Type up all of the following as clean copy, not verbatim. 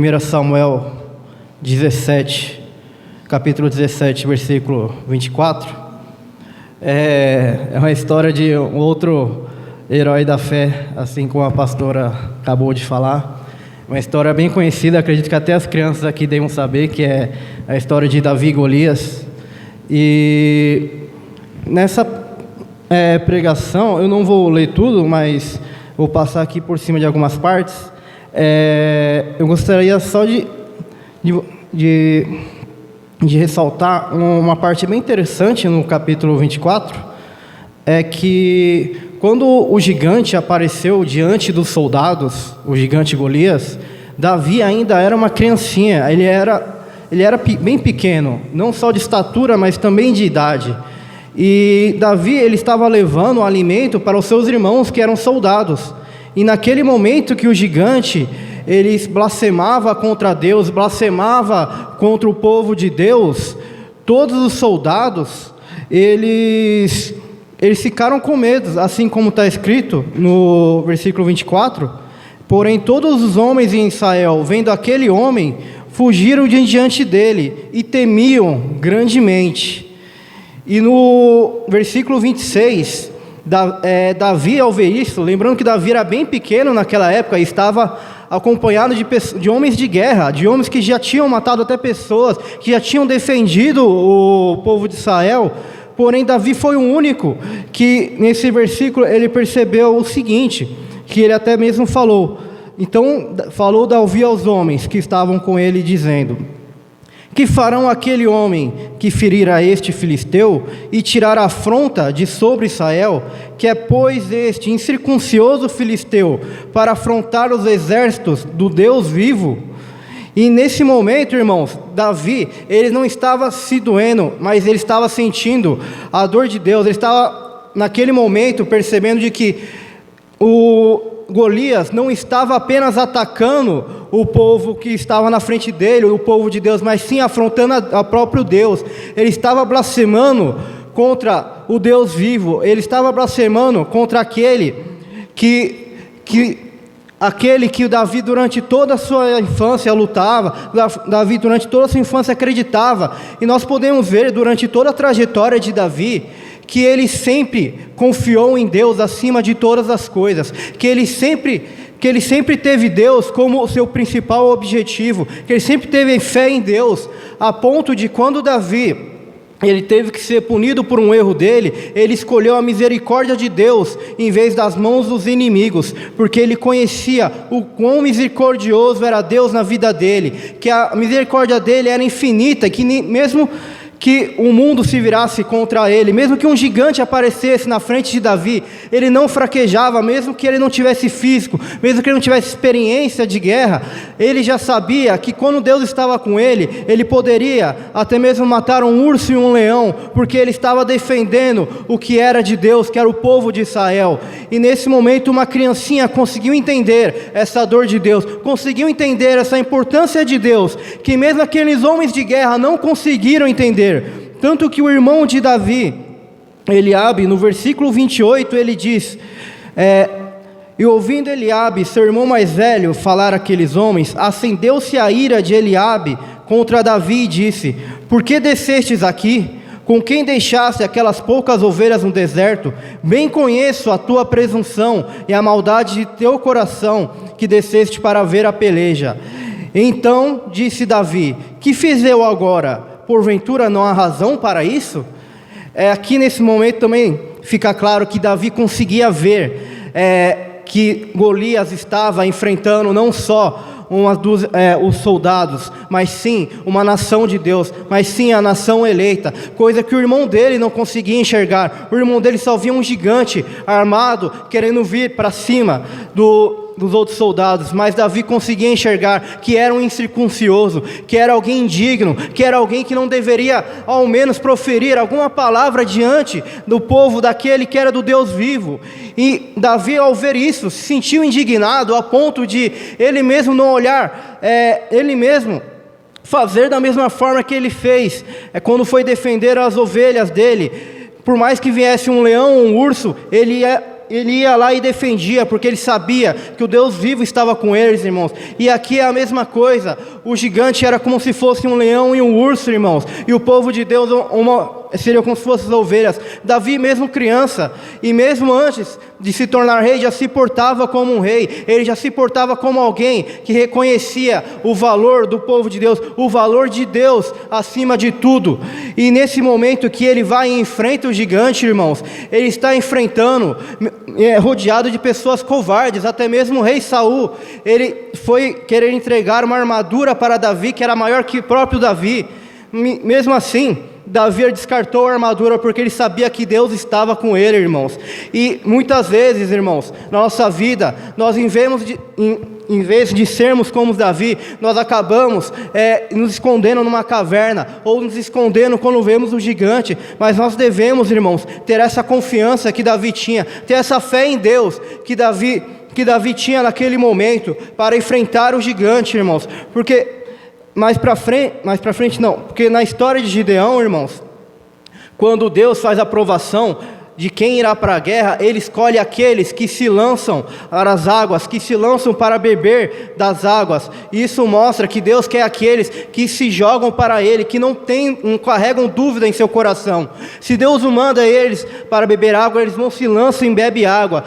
1 Samuel 17, capítulo 17, versículo 24, é uma história de um outro herói da fé, assim como a pastora acabou de falar. Uma história bem conhecida, acredito que até as crianças aqui devam saber, que é a história de Davi e Golias. E nessa pregação, eu não vou ler tudo, mas vou passar aqui por cima de algumas partes. Eu gostaria só de ressaltar uma parte bem interessante no capítulo 24, é que quando o gigante apareceu diante dos soldados, o gigante Golias, Davi ainda era uma criancinha, ele era bem pequeno, não só de estatura, mas também de idade. E Davi, ele estava levando alimento para os seus irmãos que eram soldados. E naquele momento que o gigante, ele blasfemava contra Deus, blasfemava contra o povo de Deus, todos os soldados, eles ficaram com medo, assim como está escrito no versículo 24. Porém, todos os homens em Israel, vendo aquele homem, fugiram de diante dele e temiam grandemente. E no versículo 26, Davi, ao ver isso, lembrando que Davi era bem pequeno naquela época, estava acompanhado de homens de guerra, de homens que já tinham matado até pessoas, que já tinham defendido o povo de Israel. Porém, Davi foi o único que, nesse versículo, ele percebeu o seguinte, que ele até mesmo falou. Então, falou Davi aos homens que estavam com ele, dizendo: que farão aquele homem que ferir a este filisteu e tirar a afronta de sobre Israel, que é, pois, este incircuncioso filisteu, para afrontar os exércitos do Deus vivo? E nesse momento, irmãos, Davi, ele não estava se doendo, mas ele estava sentindo a dor de Deus. Ele estava, naquele momento, percebendo de que o Golias não estava apenas atacando o povo que estava na frente dele, o povo de Deus, mas sim afrontando a próprio Deus. Ele estava blasfemando contra o Deus vivo. Ele estava blasfemando contra aquele que Davi durante toda a sua infância lutava, Davi durante toda a sua infância acreditava. E nós podemos ver durante toda a trajetória de Davi, que ele sempre confiou em Deus acima de todas as coisas, que ele sempre teve Deus como o seu principal objetivo, que ele sempre teve fé em Deus, a ponto de quando Davi ele teve que ser punido por um erro dele, ele escolheu a misericórdia de Deus em vez das mãos dos inimigos, porque ele conhecia o quão misericordioso era Deus na vida dele, que a misericórdia dele era infinita, que mesmo que o mundo se virasse contra ele, mesmo que um gigante aparecesse na frente de Davi, ele não fraquejava, mesmo que ele não tivesse físico, mesmo que ele não tivesse experiência de guerra, ele já sabia que quando Deus estava com ele, ele poderia até mesmo matar um urso e um leão, porque ele estava defendendo o que era de Deus, que era o povo de Israel. E nesse momento uma criancinha conseguiu entender essa dor de Deus, conseguiu entender essa importância de Deus, que mesmo aqueles homens de guerra não conseguiram entender. Tanto que o irmão de Davi, Eliabe, no versículo 28, ele diz: e ouvindo Eliabe, seu irmão mais velho, falar aqueles homens, acendeu-se a ira de Eliabe contra Davi e disse: por que descestes aqui? Com quem deixaste aquelas poucas ovelhas no deserto? Bem conheço a tua presunção e a maldade de teu coração, que desceste para ver a peleja. Então disse Davi: que fiz eu agora? Porventura não há razão para isso? Aqui nesse momento também fica claro que Davi conseguia ver que Golias estava enfrentando não só os soldados, mas sim uma nação de Deus, mas sim a nação eleita, coisa que o irmão dele não conseguia enxergar. O irmão dele só via um gigante armado querendo vir para cima dos outros soldados, mas Davi conseguia enxergar que era um incircuncioso, que era alguém indigno, que era alguém que não deveria ao menos proferir alguma palavra diante do povo daquele que era do Deus vivo. E Davi, ao ver isso, se sentiu indignado a ponto de ele mesmo não olhar, ele mesmo fazer da mesma forma que ele fez quando foi defender as ovelhas dele. Por mais que viesse um leão ou um urso, ele ele ia lá e defendia, porque ele sabia que o Deus vivo estava com eles, irmãos. E aqui é a mesma coisa, o gigante era como se fosse um leão e um urso, irmãos, e o povo de Deus seria como se fossem as ovelhas. Davi, mesmo criança, e mesmo antes de se tornar rei, já se portava como um rei, ele já se portava como alguém que reconhecia o valor do povo de Deus, o valor de Deus acima de tudo. E nesse momento que ele vai e enfrenta o gigante, irmãos, ele está enfrentando, rodeado de pessoas covardes, até mesmo o rei Saul, ele foi querer entregar uma armadura para Davi, que era maior que o próprio Davi. Mesmo assim, Davi descartou a armadura porque ele sabia que Deus estava com ele, irmãos. E muitas vezes, irmãos, na nossa vida, nós em vez de sermos como Davi, nós acabamos nos escondendo numa caverna, ou nos escondendo quando vemos o gigante. Mas nós devemos, irmãos, ter essa confiança que Davi tinha, ter essa fé em Deus que Davi tinha naquele momento, para enfrentar o gigante, irmãos. Porque mais para frente não, porque na história de Gideão, irmãos, quando Deus faz a aprovação de quem irá para a guerra, ele escolhe aqueles que se lançam para as águas, que se lançam para beber das águas. Isso mostra que Deus quer aqueles que se jogam para Ele, que não carregam dúvida em seu coração. Se Deus o manda eles para beber água, eles vão se lançam e bebem água.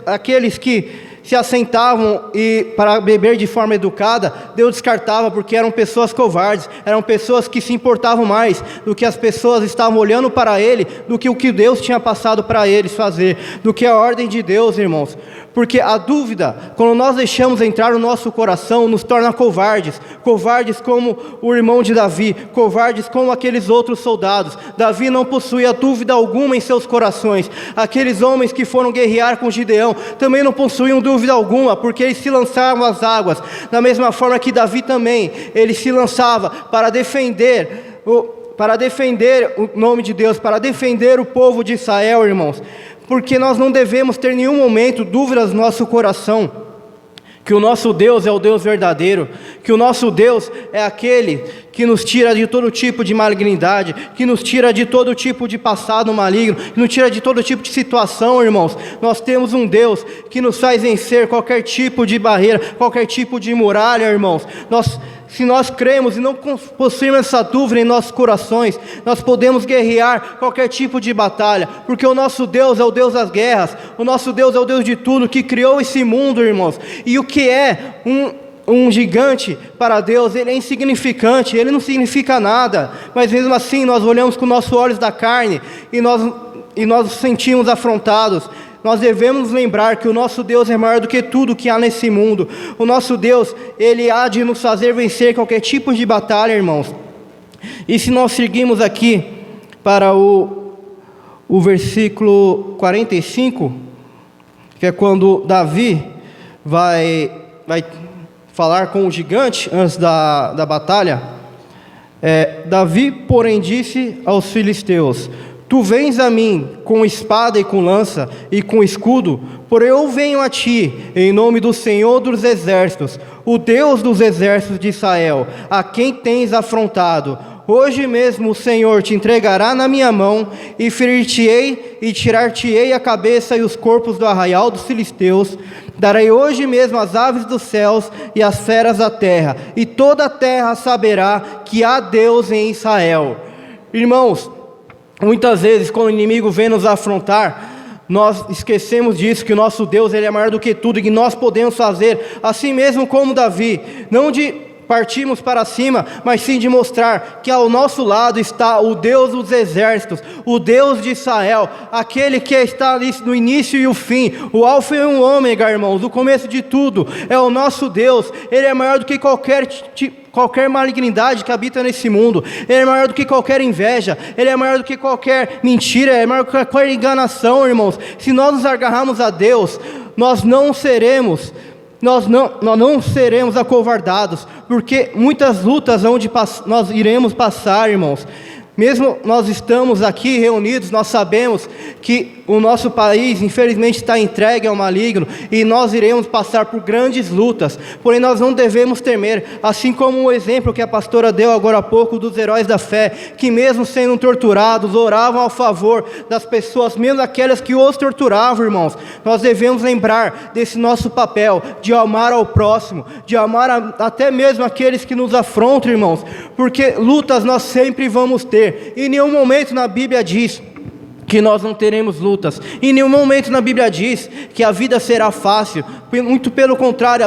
Aqueles que se assentavam para beber de forma educada, Deus descartava, porque eram pessoas covardes, eram pessoas que se importavam mais do que as pessoas estavam olhando para ele, do que o que Deus tinha passado para eles fazer, do que a ordem de Deus, irmãos. Porque a dúvida, quando nós deixamos entrar no nosso coração, nos torna covardes, covardes como o irmão de Davi, covardes como aqueles outros soldados. Davi não possuía dúvida alguma em seus corações. Aqueles homens que foram guerrear com Gideão também não possuíam dúvida alguma, porque eles se lançavam às águas, da mesma forma que Davi também, ele se lançava para defender o nome de Deus, para defender o povo de Israel, irmãos. Porque nós não devemos ter em nenhum momento dúvidas no nosso coração, que o nosso Deus é o Deus verdadeiro, que o nosso Deus é aquele que nos tira de todo tipo de malignidade, que nos tira de todo tipo de passado maligno, que nos tira de todo tipo de situação, irmãos. Nós temos um Deus que nos faz vencer qualquer tipo de barreira, qualquer tipo de muralha, irmãos. Se nós cremos e não possuímos essa dúvida em nossos corações, nós podemos guerrear qualquer tipo de batalha, porque o nosso Deus é o Deus das guerras, o nosso Deus é o Deus de tudo, que criou esse mundo, irmãos. E o que é um gigante para Deus? Ele é insignificante, ele não significa nada, mas mesmo assim nós olhamos com nossos olhos da carne e nós nos sentimos afrontados. Nós devemos lembrar que o nosso Deus é maior do que tudo que há nesse mundo. O nosso Deus, Ele há de nos fazer vencer qualquer tipo de batalha, irmãos. E se nós seguirmos aqui para o versículo 45, que é quando Davi vai falar com o gigante antes da batalha. Davi, porém, disse aos filisteus: Tu vens a mim com espada e com lança e com escudo, porém eu venho a ti em nome do Senhor dos exércitos, o Deus dos exércitos de Israel, a quem tens afrontado. Hoje mesmo o Senhor te entregará na minha mão, e ferir-te-ei e tirar-te-ei a cabeça e os corpos do arraial dos filisteus. Darei hoje mesmo as aves dos céus e as feras da terra, e toda a terra saberá que há Deus em Israel. Irmãos, muitas vezes quando o inimigo vem nos afrontar, nós esquecemos disso, que o nosso Deus, Ele é maior do que tudo, e que nós podemos fazer assim mesmo como Davi, não de partirmos para cima, mas sim de mostrar que ao nosso lado está o Deus dos exércitos, o Deus de Israel, aquele que está ali no início e o fim, o alfa e o ômega, irmãos, o começo de tudo, é o nosso Deus. Ele é maior do que qualquer malignidade que habita nesse mundo, Ele é maior do que qualquer inveja, Ele é maior do que qualquer mentira, Ele é maior do que qualquer enganação, irmãos. Se nós nos agarrarmos a Deus, nós não seremos acovardados, porque muitas lutas onde nós iremos passar, irmãos, Mesmo nós estamos aqui reunidos, nós sabemos que o nosso país, infelizmente, está entregue ao maligno e nós iremos passar por grandes lutas, porém nós não devemos temer, assim como o exemplo que a pastora deu agora há pouco dos heróis da fé, que mesmo sendo torturados, oravam ao favor das pessoas, mesmo aquelas que os torturavam, irmãos. Nós devemos lembrar desse nosso papel, de amar ao próximo, de amar até mesmo aqueles que nos afrontam, irmãos, porque lutas nós sempre vamos ter. Em nenhum momento na Bíblia diz que nós não teremos lutas. Em nenhum momento na Bíblia diz que a vida será fácil. Muito pelo contrário,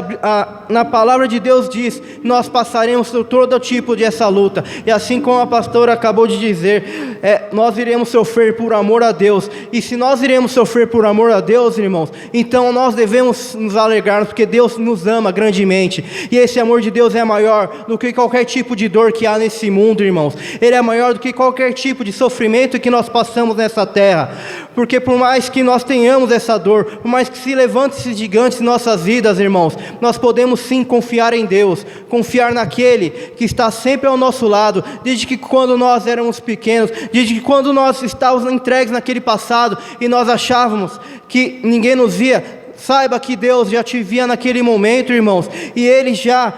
na palavra de Deus diz: nós passaremos por todo tipo de essa luta. E assim como a pastora acabou de dizer, nós iremos sofrer por amor a Deus. E se nós iremos sofrer por amor a Deus, irmãos, então nós devemos nos alegrarmos, porque Deus nos ama grandemente. E esse amor de Deus é maior do que qualquer tipo de dor que há nesse mundo, irmãos. Ele é maior do que qualquer tipo de sofrimento que nós passamos nessa terra. Porque por mais que nós tenhamos essa dor, por mais que se levante esses gigantes em nossas vidas, irmãos, nós podemos sim confiar em Deus, confiar naquele que está sempre ao nosso lado, desde que quando nós éramos pequenos, desde que quando nós estávamos entregues naquele passado e nós achávamos que ninguém nos via. Saiba que Deus já te via naquele momento, irmãos, e Ele já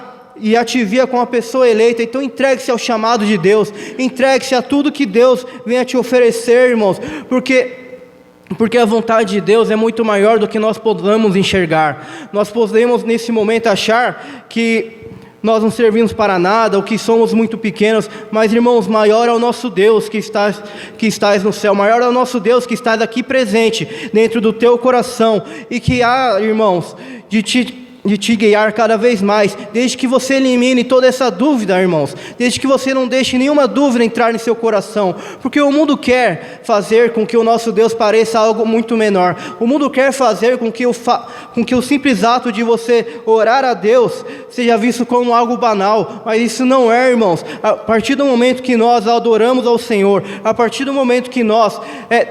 te via com a pessoa eleita. Então entregue-se ao chamado de Deus, entregue-se a tudo que Deus venha te oferecer, irmãos, porque a vontade de Deus é muito maior do que nós podemos enxergar. Nós podemos nesse momento achar que nós não servimos para nada, ou que somos muito pequenos, mas irmãos, maior é o nosso Deus que estás no céu, maior é o nosso Deus que estás aqui presente, dentro do teu coração, e que há, irmãos, de te guiar cada vez mais, desde que você elimine toda essa dúvida, irmãos, desde que você não deixe nenhuma dúvida entrar em seu coração, porque o mundo quer fazer com que o nosso Deus pareça algo muito menor. O mundo quer fazer com que o simples ato de você orar a Deus seja visto como algo banal, mas isso não é, irmãos. A partir do momento que nós adoramos ao Senhor, a partir do momento que nós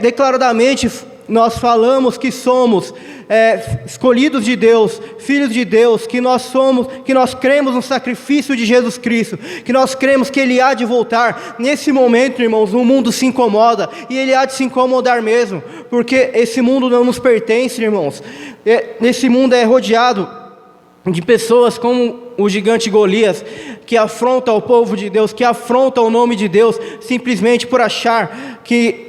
declaradamente nós falamos que somos escolhidos de Deus, filhos de Deus, que nós cremos no sacrifício de Jesus Cristo, que nós cremos que Ele há de voltar. Nesse momento, irmãos, o mundo se incomoda, e Ele há de se incomodar mesmo, porque esse mundo não nos pertence, irmãos. Esse mundo é rodeado de pessoas como o gigante Golias, que afronta o povo de Deus, que afronta o nome de Deus, simplesmente por achar que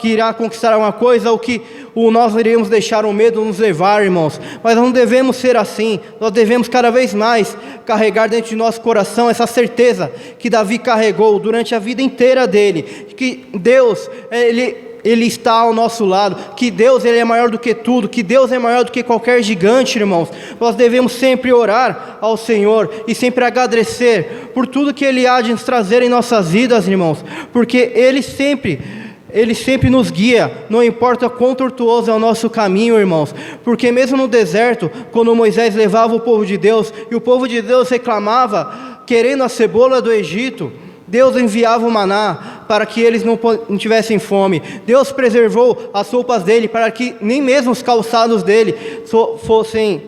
irá conquistar alguma coisa, ou que nós iremos deixar o medo nos levar, irmãos. Mas não devemos ser assim. Nós devemos cada vez mais carregar dentro de nosso coração essa certeza que Davi carregou durante a vida inteira dele, que Deus, Ele está ao nosso lado, que Deus Ele é maior do que tudo, que Deus é maior do que qualquer gigante, irmãos. Nós devemos sempre orar ao Senhor e sempre agradecer por tudo que Ele há de nos trazer em nossas vidas, irmãos, porque Ele sempre nos guia, não importa quão tortuoso é o nosso caminho, irmãos, porque mesmo no deserto, quando Moisés levava o povo de Deus, e o povo de Deus reclamava, querendo a cebola do Egito, Deus enviava o maná para que eles não tivessem fome. Deus preservou as roupas dele para que nem mesmo os calçados dele fossem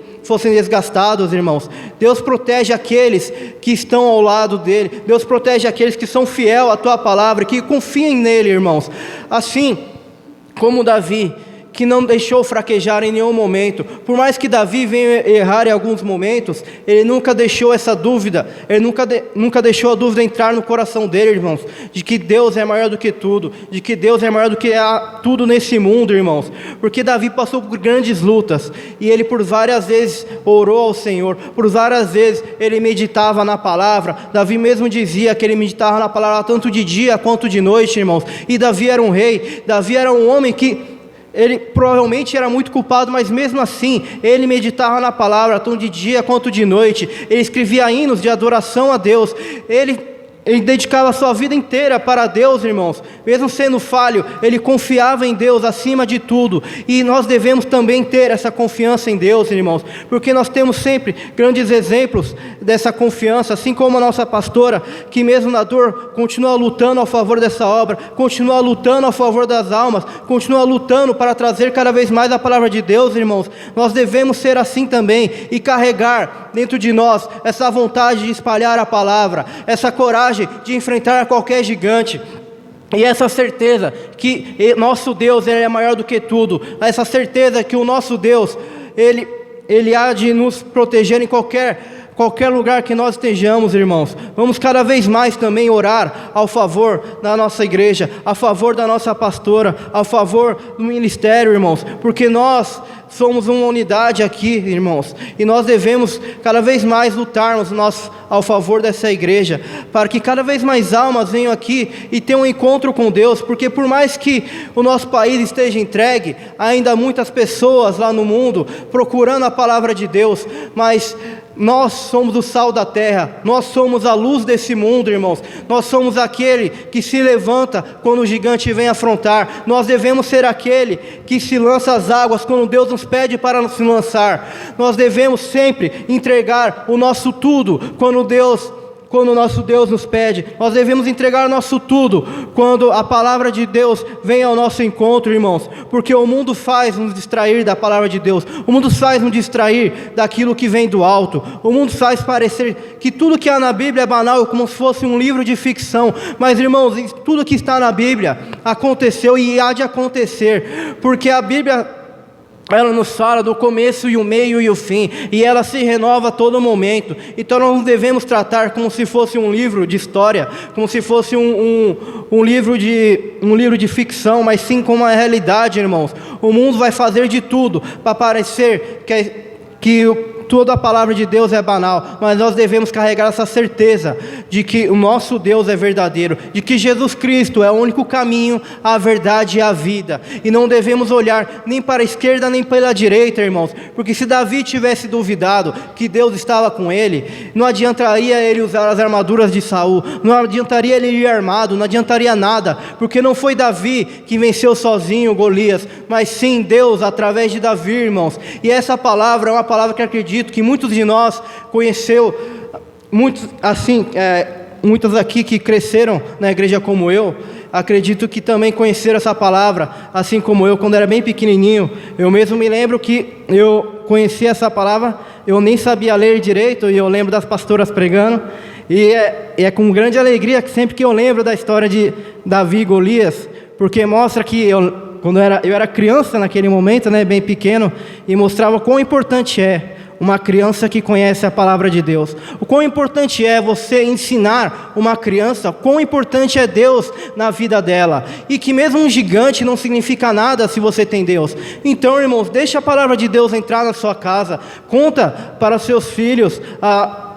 desgastados, irmãos. Deus protege aqueles que estão ao lado dele. Deus protege aqueles que são fiel à tua palavra, que confiem nele, irmãos. Assim como Davi, que não deixou fraquejar em nenhum momento. Por mais que Davi venha errar em alguns momentos, ele nunca deixou essa dúvida, ele nunca deixou a dúvida entrar no coração dele, irmãos, de que Deus é maior do que tudo, de que Deus é maior do que tudo nesse mundo, irmãos. Porque Davi passou por grandes lutas, e ele por várias vezes orou ao Senhor, por várias vezes ele meditava na palavra. Davi mesmo dizia que ele meditava na palavra tanto de dia quanto de noite, irmãos. E Davi era um rei, Davi era um homem que ele provavelmente era muito culpado, mas mesmo assim, ele meditava na palavra, tanto de dia quanto de noite. Ele escrevia hinos de adoração a Deus. Ele dedicava a sua vida inteira para Deus, irmãos. Mesmo sendo falho, ele confiava em Deus acima de tudo. E nós devemos também ter essa confiança em Deus, irmãos, porque nós temos sempre grandes exemplos dessa confiança, assim como a nossa pastora, que mesmo na dor, continua lutando a favor dessa obra, continua lutando a favor das almas, continua lutando para trazer cada vez mais a palavra de Deus, irmãos. Nós devemos ser assim também, e carregar dentro de nós essa vontade de espalhar a palavra, essa coragem de enfrentar qualquer gigante. E essa certeza que nosso Deus ele é maior do que tudo, essa certeza que o nosso Deus, Ele há de nos proteger em qualquer lugar que nós estejamos, irmãos. Vamos cada vez mais também orar ao favor da nossa igreja, a favor da nossa pastora, a favor do ministério, irmãos, porque nós somos uma unidade aqui, irmãos, e nós devemos cada vez mais lutarmos ao favor dessa igreja, para que cada vez mais almas venham aqui e tenham um encontro com Deus, porque por mais que o nosso país esteja entregue, ainda há muitas pessoas lá no mundo procurando a palavra de Deus, mas nós somos o sal da terra, nós somos a luz desse mundo, irmãos, nós somos aquele que se levanta quando o gigante vem afrontar, nós devemos ser aquele que se lança às águas quando Deus nos pede para se lançar, nós devemos sempre entregar o nosso tudo quando o nosso Deus nos pede, nós devemos entregar o nosso tudo quando a palavra de Deus vem ao nosso encontro, irmãos, porque o mundo faz nos distrair da palavra de Deus, o mundo faz nos distrair daquilo que vem do alto, o mundo faz parecer que tudo que há na Bíblia é banal, como se fosse um livro de ficção, mas irmãos, tudo que está na Bíblia aconteceu e há de acontecer, porque a Bíblia ela nos fala do começo e o meio e o fim, e ela se renova a todo momento. Então nós não devemos tratar como se fosse um livro de história, como se fosse um livro de ficção, mas sim como uma realidade, irmãos. O mundo vai fazer de tudo para parecer que toda a palavra de Deus é banal, mas nós devemos carregar essa certeza de que o nosso Deus é verdadeiro, de que Jesus Cristo é o único caminho, a verdade e a vida, e não devemos olhar nem para a esquerda nem pela direita, irmãos, porque se Davi tivesse duvidado que Deus estava com ele, não adiantaria ele usar as armaduras de Saul, não adiantaria ele ir armado, não adiantaria nada, porque não foi Davi que venceu sozinho Golias, mas sim Deus através de Davi, irmãos, e essa palavra é uma palavra que acredito que muitos de nós conheceu, muitos aqui que cresceram na igreja como eu, acredito que também conheceram essa palavra, assim como eu, quando era bem pequenininho. Eu mesmo me lembro que eu conheci essa palavra, eu nem sabia ler direito, e eu lembro das pastoras pregando, e é com grande alegria que sempre que eu lembro da história de Davi e Golias, porque mostra que quando eu era criança naquele momento, né, bem pequeno, e mostrava quão importante é uma criança que conhece a palavra de Deus. O quão importante é você ensinar uma criança, quão importante é Deus na vida dela. E que mesmo um gigante não significa nada se você tem Deus. Então, irmãos, deixa a palavra de Deus entrar na sua casa. Conta para os seus filhos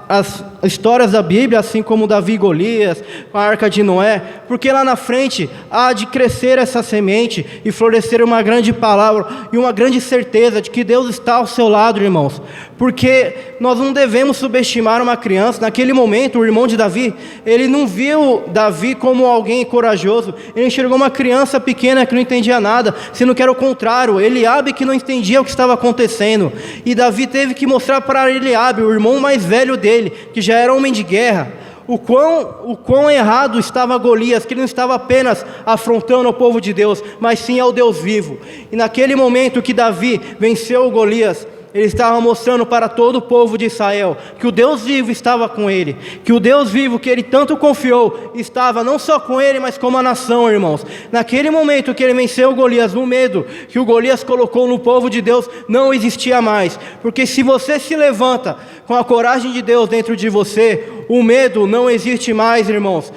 as histórias da Bíblia, assim como Davi e Golias, a Arca de Noé, porque lá na frente há de crescer essa semente e florescer uma grande palavra e uma grande certeza de que Deus está ao seu lado, irmãos, porque nós não devemos subestimar uma criança. Naquele momento, o irmão de Davi, ele não viu Davi como alguém corajoso, ele enxergou uma criança pequena que não entendia nada, sendo que era o contrário, Eliabe que não entendia o que estava acontecendo, e Davi teve que mostrar para Eliabe, o irmão mais velho dele, que já era homem de guerra, o quão errado estava Golias, que ele não estava apenas afrontando o povo de Deus, mas sim ao Deus vivo. E naquele momento que Davi venceu Golias, ele estava mostrando para todo o povo de Israel que o Deus vivo estava com ele, que o Deus vivo que ele tanto confiou estava não só com ele, mas com a nação, irmãos. Naquele momento que ele venceu Golias, o medo que o Golias colocou no povo de Deus não existia mais, porque se você se levanta com a coragem de Deus dentro de você, o medo não existe mais, irmãos.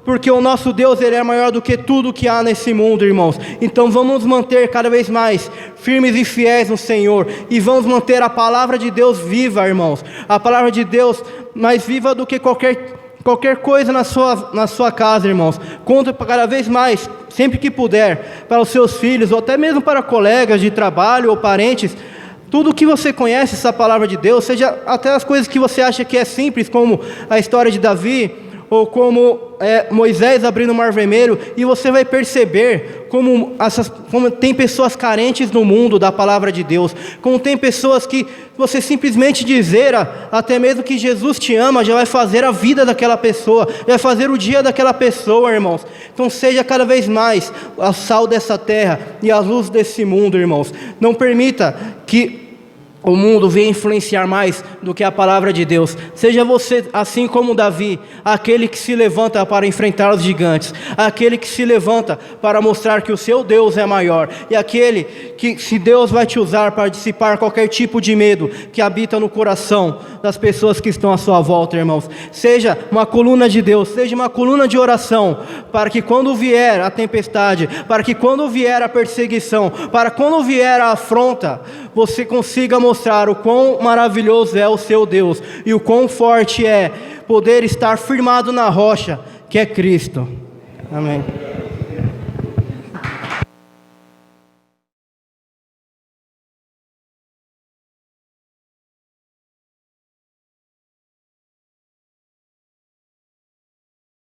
Porque o nosso Deus, ele é maior do que tudo que há nesse mundo, irmãos. Então vamos manter cada vez mais firmes e fiéis no Senhor, e vamos manter a palavra de Deus viva, irmãos. A palavra de Deus mais viva do que qualquer coisa na sua casa, irmãos. Conta cada vez mais, sempre que puder, para os seus filhos, ou até mesmo para colegas de trabalho ou parentes. Tudo que você conhece, essa palavra de Deus, seja até as coisas que você acha que é simples, como a história de Davi, ou como Moisés abrindo o Mar Vermelho, e você vai perceber como tem pessoas carentes no mundo da palavra de Deus, como tem pessoas que você simplesmente dizer, até mesmo que Jesus te ama, já vai fazer a vida daquela pessoa, já vai fazer o dia daquela pessoa, irmãos. Então seja cada vez mais a sal dessa terra e a luz desse mundo, irmãos. Não permita que o mundo venha influenciar mais do que a palavra de Deus. Seja você, assim como Davi, aquele que se levanta para enfrentar os gigantes, aquele que se levanta para mostrar que o seu Deus é maior, e aquele que, se Deus vai te usar para dissipar qualquer tipo de medo que habita no coração das pessoas que estão à sua volta, irmãos. Seja uma coluna de Deus, seja uma coluna de oração, para que quando vier a tempestade, para que quando vier a perseguição, para quando vier a afronta, você consiga mostrar o quão maravilhoso é o seu Deus e o quão forte é poder estar firmado na rocha que é Cristo. Amém.